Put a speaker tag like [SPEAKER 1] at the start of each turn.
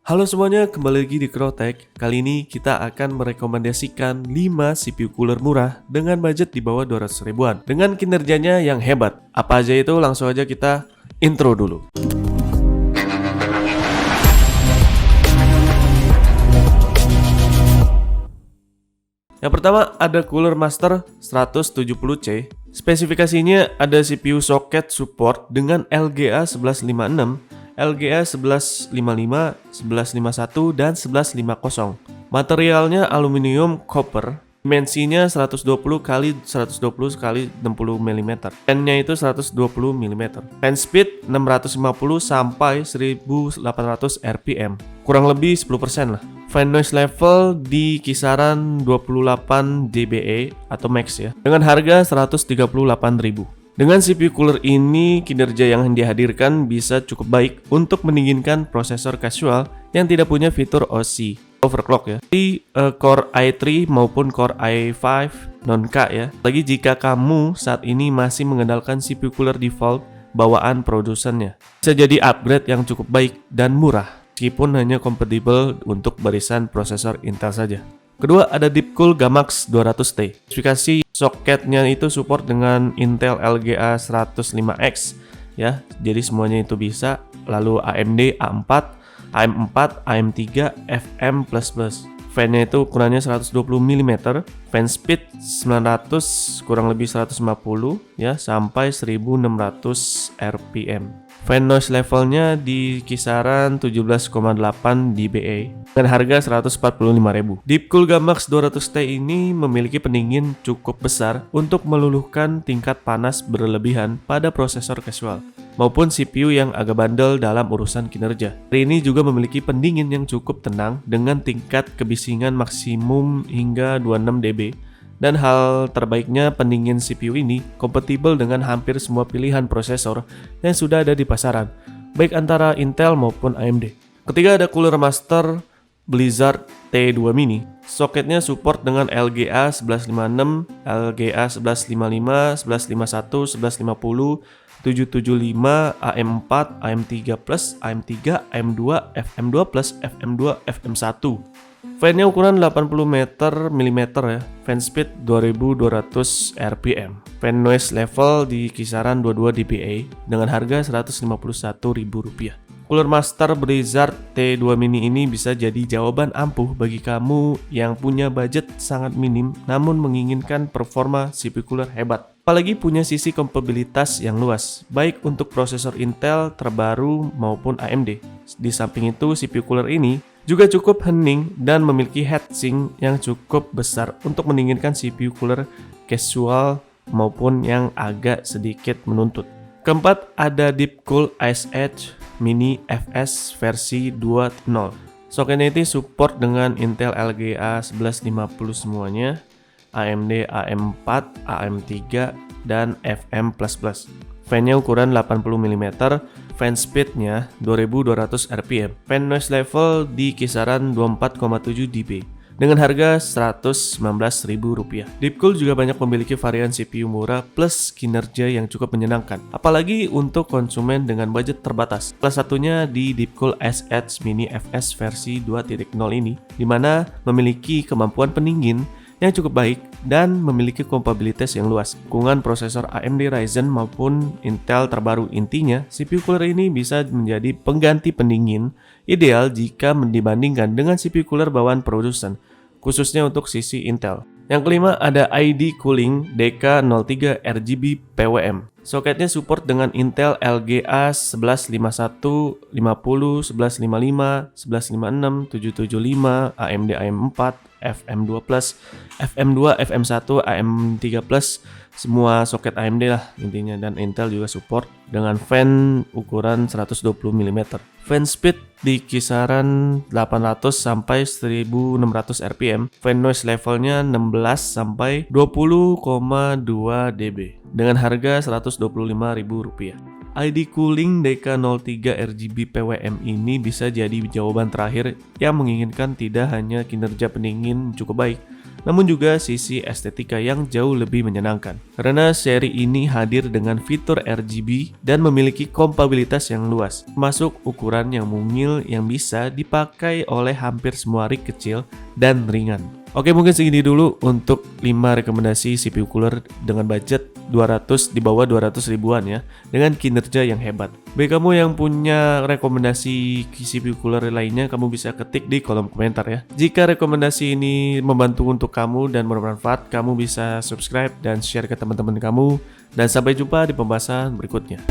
[SPEAKER 1] Halo semuanya, kembali lagi di Crowtech. Kali ini kita akan merekomendasikan 5 CPU cooler murah dengan budget di bawah 200 ribuan dengan kinerjanya yang hebat. Apa aja itu? Langsung aja kita intro dulu. Yang pertama ada Cooler Master 170C. Spesifikasinya ada CPU socket support dengan LGA 1156, LGA 1155, 1151, dan 1150. Materialnya aluminium copper. Dimensinya 120 x 120 x 60 mm. Fan-nya itu 120 mm. Fan speed 650 sampai 1800 rpm. Kurang lebih 10% lah. Fan noise level di kisaran 28 dBA atau max ya. Dengan harga 138.000. Dengan CPU cooler ini, kinerja yang dihadirkan bisa cukup baik untuk mendinginkan prosesor casual yang tidak punya fitur OC, overclock ya, di Core i3 maupun Core i5 non-K ya. Lagi jika kamu saat ini masih mengandalkan CPU cooler default bawaan produsennya, bisa jadi upgrade yang cukup baik dan murah, meskipun hanya kompatibel untuk barisan prosesor Intel saja. Kedua ada Deepcool Gamax 200T. Spesifikasi soketnya itu support dengan Intel LGA 105X ya. Jadi semuanya itu bisa. Lalu AMD A4, AM4, AM3, FM++. Fan-nya itu ukurannya 120 mm, fan speed 900 kurang lebih 150 ya sampai 1600 rpm. Fan noise levelnya di kisaran 17,8 dBA dengan harga 145.000. Deepcool Gamax 200T ini memiliki pendingin cukup besar untuk meluluhkan tingkat panas berlebihan pada prosesor casual maupun CPU yang agak bandel dalam urusan kinerja. Ini juga memiliki pendingin yang cukup tenang dengan tingkat kebisingan maksimum hingga 26 dB. Dan hal terbaiknya, pendingin CPU ini kompatibel dengan hampir semua pilihan prosesor yang sudah ada di pasaran, baik antara Intel maupun AMD. Ketiga ada Cooler Master Blizzard T2 Mini. Soketnya support dengan LGA 1156, LGA 1155, 1151, 1150, 775, AM4, AM3+, AM3, AM2, FM2+, FM2, FM1. Fan-nya ukuran 80 mm ya. Fan speed 2200 rpm. Fan noise level di kisaran 22 dBA dengan harga Rp151.000. Cooler Master Blizzard T2 Mini ini bisa jadi jawaban ampuh bagi kamu yang punya budget sangat minim namun menginginkan performa CPU cooler hebat. Apalagi punya sisi kompatibilitas yang luas, baik untuk prosesor Intel terbaru maupun AMD. Di samping itu, CPU cooler ini juga cukup hening dan memiliki heatsink yang cukup besar untuk mendinginkan CPU cooler casual maupun yang agak sedikit menuntut. Keempat ada Deepcool Ice Edge Mini FS versi 2.0. Soketnya itu support dengan Intel LGA 1150 semuanya, AMD AM4, AM3, dan FM++. Fan-nya ukuran 80 mm, fan speed-nya 2200 rpm. Fan noise level di kisaran 24,7 dB dengan harga Rp119.000. Deepcool juga banyak memiliki varian CPU murah plus kinerja yang cukup menyenangkan, apalagi untuk konsumen dengan budget terbatas. Salah satunya di Deepcool Ice Edge Mini FS versi 2.0 ini, di mana memiliki kemampuan pendingin yang cukup baik dan memiliki kompatibilitas yang luas. Dukungan prosesor AMD Ryzen maupun Intel terbaru. Intinya, CPU cooler ini bisa menjadi pengganti pendingin ideal jika dibandingkan dengan CPU cooler bawaan produsen, khususnya untuk sisi Intel. Yang kelima ada ID Cooling DK03 RGB PWM. Soketnya support dengan Intel LGA 1151, 50, 1155, 1156, 775, AMD AM4, FM2+, FM2, FM1, AM3+, semua soket AMD lah intinya, dan Intel juga support dengan fan ukuran 120 mm. Fan speed di kisaran 800 sampai 1600 rpm. Fan noise levelnya 16 sampai 20,2 dB dengan harga Rp125.000. ID Cooling DK03 RGB PWM ini bisa jadi jawaban terakhir yang menginginkan tidak hanya kinerja pendingin cukup baik, namun juga sisi estetika yang jauh lebih menyenangkan. Karena seri ini hadir dengan fitur RGB dan memiliki kompatibilitas yang luas, termasuk ukuran yang mungil yang bisa dipakai oleh hampir semua rig kecil dan ringan. Oke, mungkin segini dulu untuk 5 rekomendasi CPU cooler dengan budget 200 di bawah 200 ribuan ya, dengan kinerja yang hebat. Bagi kamu yang punya rekomendasi CPU cooler lainnya, kamu bisa ketik di kolom komentar ya. Jika rekomendasi ini membantu untuk kamu dan bermanfaat, kamu bisa subscribe dan share ke teman-teman kamu. Dan sampai jumpa di pembahasan berikutnya.